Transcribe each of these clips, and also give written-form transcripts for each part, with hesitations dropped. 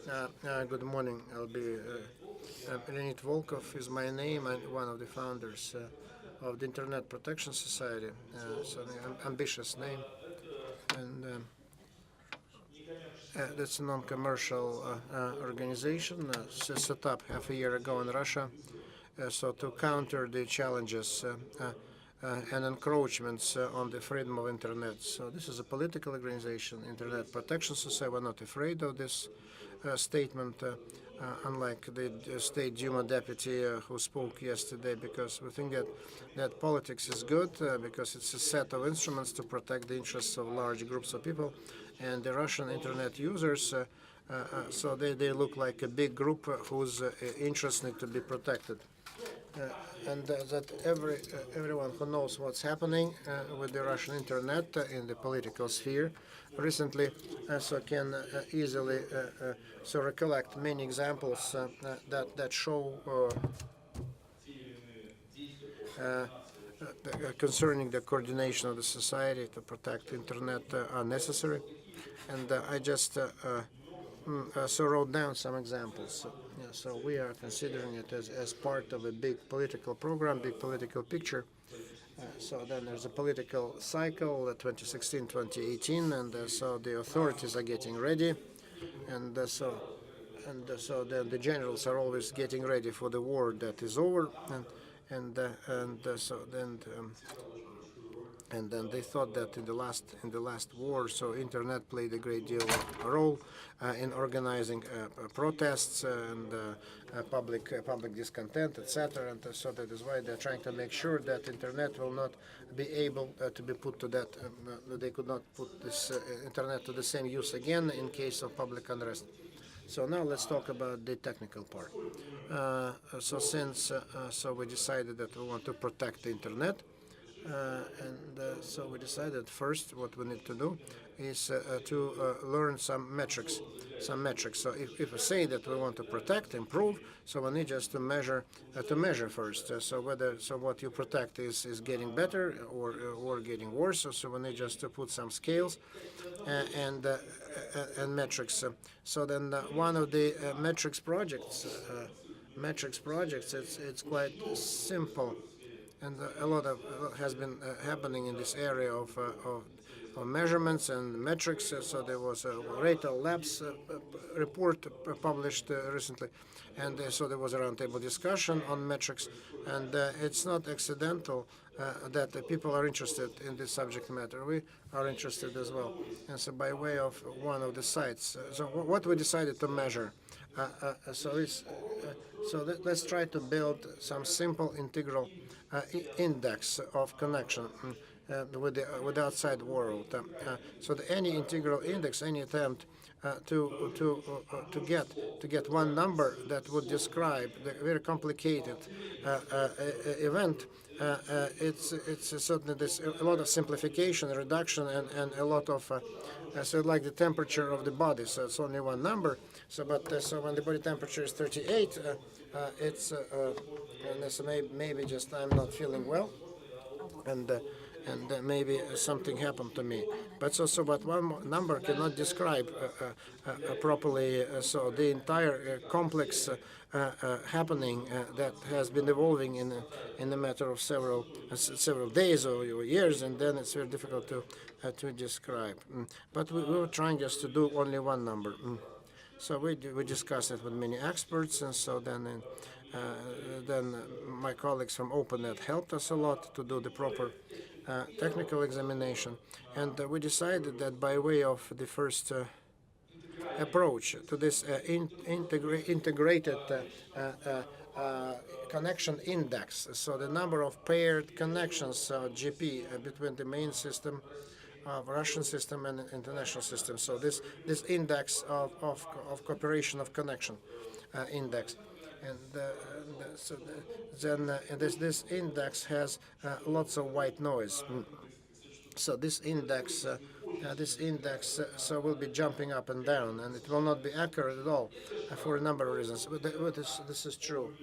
Good morning. I'll be Leonid. Volkov is my name. I'm one of the founders of the Internet Protection Society. So an ambitious name, and that's a non-commercial organization set up half a year ago in Russia. So to counter the challenges and encroachments on the freedom of Internet. So this is a political organization, Internet Protection Society. We're not afraid of this statement, unlike the State Duma deputy who spoke yesterday, because we think that politics is good because it's a set of instruments to protect the interests of large groups of people, and the Russian Internet users. So they look like a big group whose interests need to be protected. And that everyone who knows what's happening with the Russian internet in the political sphere recently so can easily so recollect many examples that show concerning the coordination of the society to protect the internet are necessary. And I just so wrote down some examples. So we are considering it as part of a big political program, big political picture. So then there's a political cycle, 2016-2018, and so the authorities are getting ready, and so then the generals are always getting ready for the war that is over, and then they thought that in the last war, so internet played a great deal of a role in organizing protests and public discontent, etc. And so that is why they're trying to make sure that internet will not be able to be put to that. They could not put this internet to the same use again in case of public unrest. So now let's talk about the technical part. So we decided that we want to protect the internet. So we decided first what we need to do is to learn some metrics. So if we say that we want to protect, improve, so we need just to measure first. So what you protect is getting better or getting worse. So we need just to put some scales and metrics. So then one of the metrics projects, it's quite simple. And a lot has been happening in this area of measurements and metrics. So there was a Raytel Labs report published recently, and so there was a roundtable discussion on metrics. And it's not accidental that people are interested in this subject matter. We are interested as well. And so by way of one of the sites, so what we decided to measure. Let's try to build some simple integral index of connection with the outside world. So any integral index, any attempt to get one number that would describe the very complicated event. It's certainly there's a lot of simplification, reduction, and a lot of so like the temperature of the body. So it's only one number. So when the body temperature is 38, it's maybe just I'm not feeling well, and maybe something happened to me. But one number cannot describe properly. So the entire complex happening that has been evolving in a matter of several days or years, and then it's very difficult to describe. But we were trying just to do only one number. So we discussed it with many experts, and so then my colleagues from OpenNet helped us a lot to do the proper technical examination, and we decided that by way of the first approach to this integrated connection index, so the number of paired connections, GP, between the main system of Russian system and international system. So this index of cooperation of connection index, and this index has lots of white noise. So this index so will be jumping up and down, and it will not be accurate at all for a number of reasons. But this is true.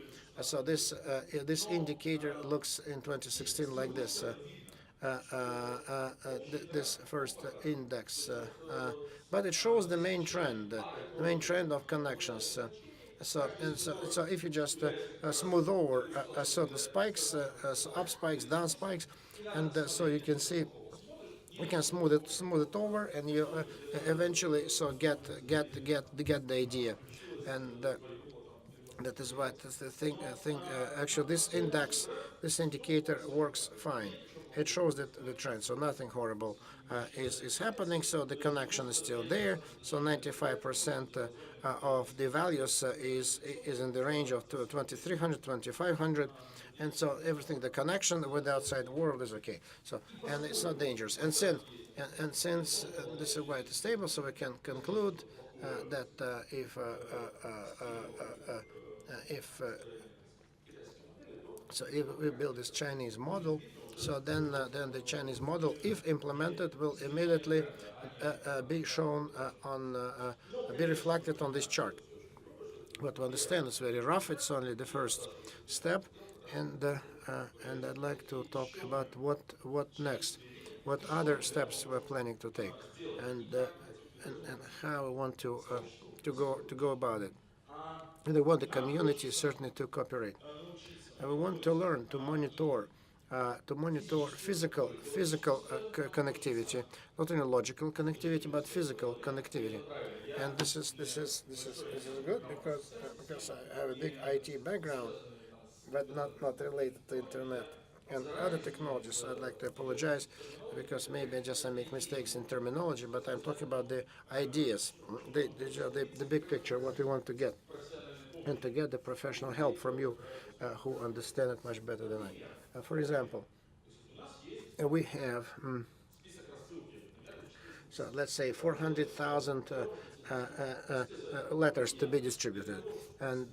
So this indicator looks in 2016 like this. this first index, but it shows the main trend of connections. So if you just smooth over certain spikes, up spikes, down spikes, and so you can see you can smooth it over, and you eventually so get the idea, and that is what is the thing. Actually, this index, this indicator works fine. It shows that the trend, so nothing horrible is happening. So the connection is still there. So 95% of the values is in the range of 2300, 2500, and so everything, the connection with the outside world is okay. So and it's not dangerous. And since this is quite stable, so we can conclude that if so if we build this Chinese model, so then the Chinese model, if implemented, will immediately be shown be reflected on this chart. But to understand, it's very rough. It's only the first step, and I'd like to talk about what next, what other steps we're planning to take, and how we want to go about it. And we want the community certainly to cooperate. And we want to learn to monitor physical connectivity, not only logical connectivity but physical connectivity. And this is good because I have a big IT background, but not related to internet and other technologies. So I'd like to apologize because maybe I make mistakes in terminology, but I'm talking about the ideas, the big picture, what we want to get, and to get the professional help from you who understand it much better than I. For example, we have, so let's say 400,000 letters to be distributed, and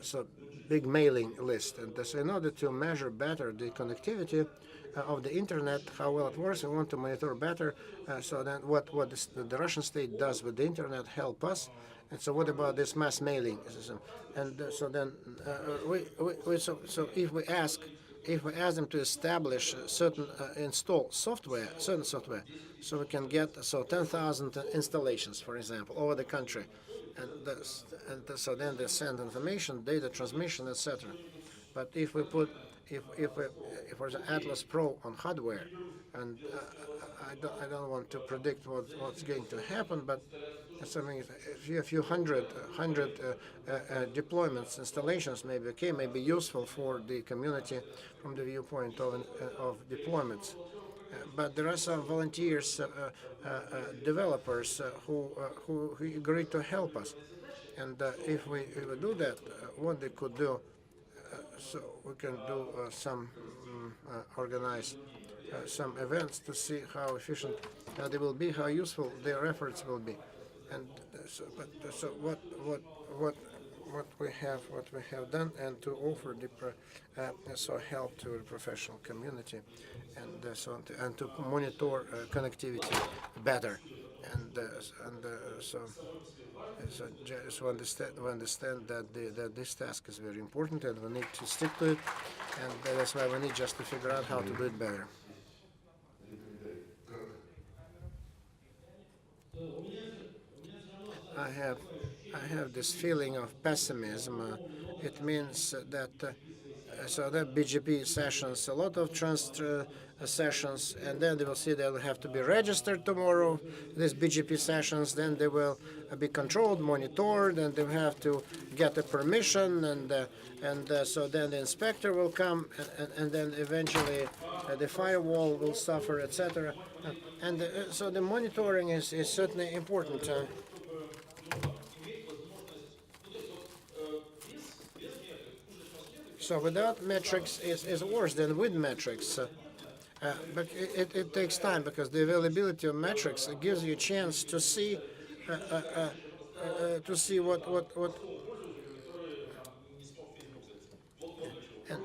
so big mailing list. And so in order to measure better the connectivity of the internet, how well it works, we want to monitor better. So then what the Russian state does with the internet help us. And so what about this mass mailing system? And so then so if we ask them to establish certain install certain software, so we can get 10,000 installations, for example, over the country, so then they send information, data transmission, etc. But if we put if there's an Atlas Pro on hardware, and I don't want to predict what's going to happen, but something a few hundred deployments, installations, maybe may be useful for the community from the viewpoint of deployments. But there are some volunteers, developers who agreed to help us, and if we do that, what they could do, so we can do organize some events to see how efficient they will be, how useful their efforts will be. And so what we have done, and to offer the help to the professional community, and to monitor connectivity better, so just we understand that this task is very important, and we need to stick to it, and that's why we need just to figure out how to do it better. I have this feeling of pessimism. It means that so that BGP sessions, a lot of trust sessions, and then they will see they'll have to be registered tomorrow. These BGP sessions, then they will be controlled, monitored, and they have to get a permission, and so then the inspector will come, and then eventually the firewall will suffer, etc. And so the monitoring is certainly important. So without metrics is worse than with metrics. But it takes time, because the availability of metrics gives you a chance to see what and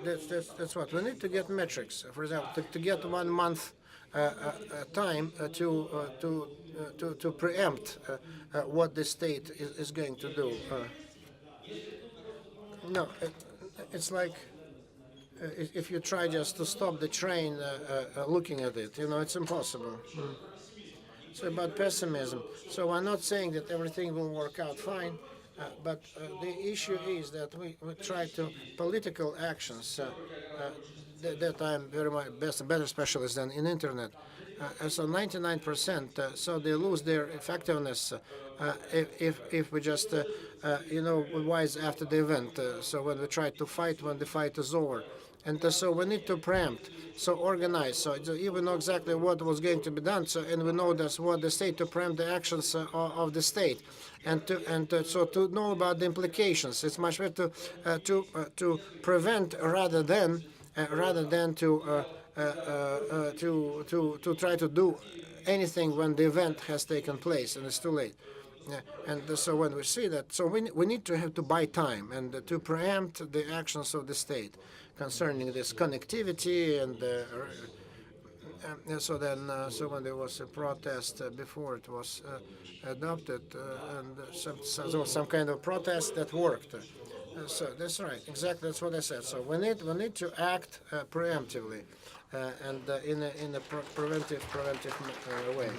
that's what we need to get metrics. For example, to get 1 month time to preempt what the state is going to do. No, it's like if you try just to stop the train looking at it, it's impossible. So about pessimism. So I'm not saying that everything will work out fine, but the issue is that we try to political actions that I'm very much better specialist than in internet. So 99%, so they lose their effectiveness if we just wise after the event. So when we try to fight when the fight is over. And so we need to preempt, so organize, so even know exactly what was going to be done, so and we know that's what the state to preempt the actions of the state, and so to know about the implications. It's much better to prevent rather than to try to do anything when the event has taken place and it's too late. Yeah, and so when we see that, so we need to have to buy time and to preempt the actions of the state concerning this connectivity and so then so when there was a protest before it was adopted and some kind of protest that worked. So that's right, exactly that's what I said. So we need to act preemptively and in a preventive way.